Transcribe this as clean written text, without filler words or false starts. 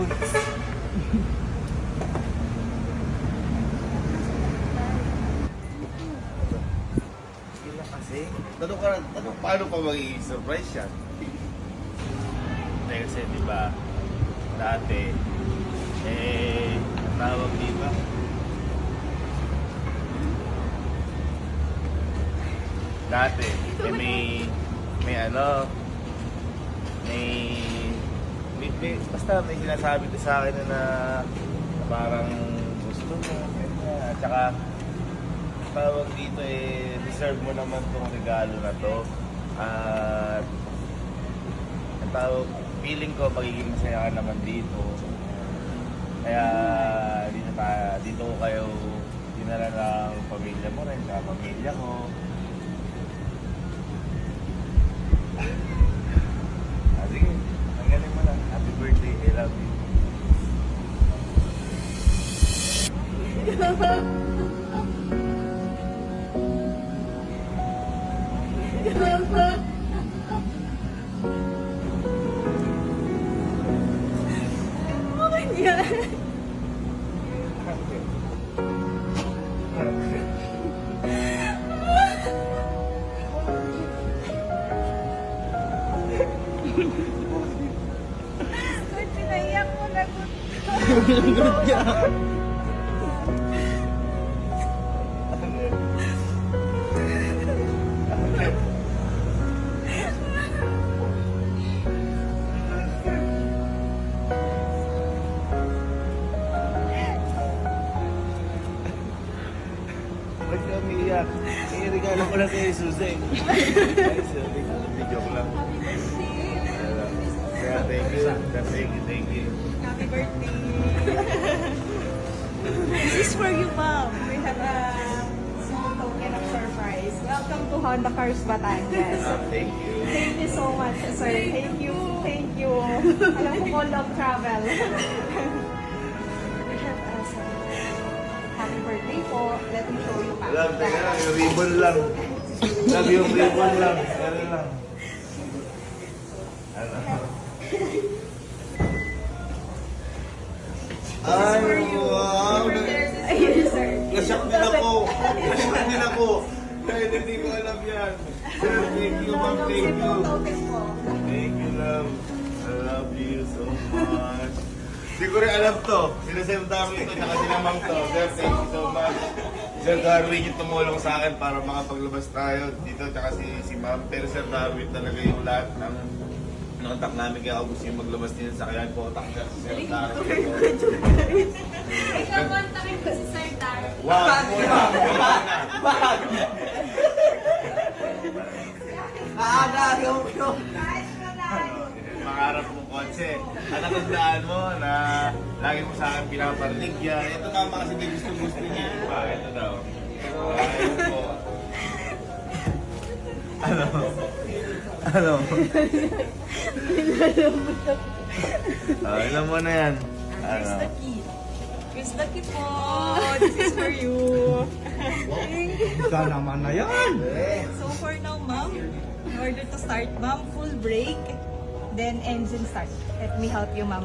Sila kasi. Tanong paano pa magiging surprise yan? Hindi kasi diba, dati, ang tawag dito, dati, may ano, basta may sinasabi ko sa akin na parang gusto mo, ganyan. At saka, tawag dito deserve mo naman tong regalo na to. At, ang tawag, feeling ko magiging masaya ka naman dito. Kaya, dito ko kayo dinala ng pamilya mo rin, sa pamilya ko. Sige, ang galing mo lang. Happy birthday, I love you. Pinaiyak mo na ko. Ba't ka umiiyak? Regalo ko lang kay Suzy. Ay, sorry. Joke lang. Kaya thank you. Happy birthday. This is for you, Mom. We have a small token of surprise. Welcome to Honda Cars Batangas. Thank you. Thank you so much, sir. Thank you. Thank you. Alam ko po, love travel. We have also happy birthday po. Let me show you pa. Love, teka lang. Yung ribbon lang. Love, yung ribbon lang. Ano lang. Ano? Ay, wow! Ayun, sir. Nasyak din ako! Nasyak din ako! Dahil hindi ko alam yan. Sir, thank you, ma'am. Thank you. Thank you, love. I love you so much. Hindi ko rin alam to. Sila Sir Darwin ito, tsaka sila Ma'am to. Sir, thank you so much. Sir Darwin yung tumulong sa akin para makapaglabas tayo dito, tsaka si Ma'am. Pero Sir Darwin talaga yung lahat ng contact namin, kaya ako gusto yung maglabas din sa kaya contact niya si Sir Darwin. Ikaw kontakin ko si Sir Darwin. Wow! Bag! Kahit na tayo. Pangarap mong kotse. At natandaan mo na lagi mo sa akin pinaparinig yan. Ito tama kasi di gusto niya. Ito daw. Ayun po. Ano? Ilan mo na yan? Here's the key. Here's the key po. This is for you. Ika naman na yan! So for now, ma'am, in order to start, ma'am, full brake, then engine start. Let me help you, ma'am.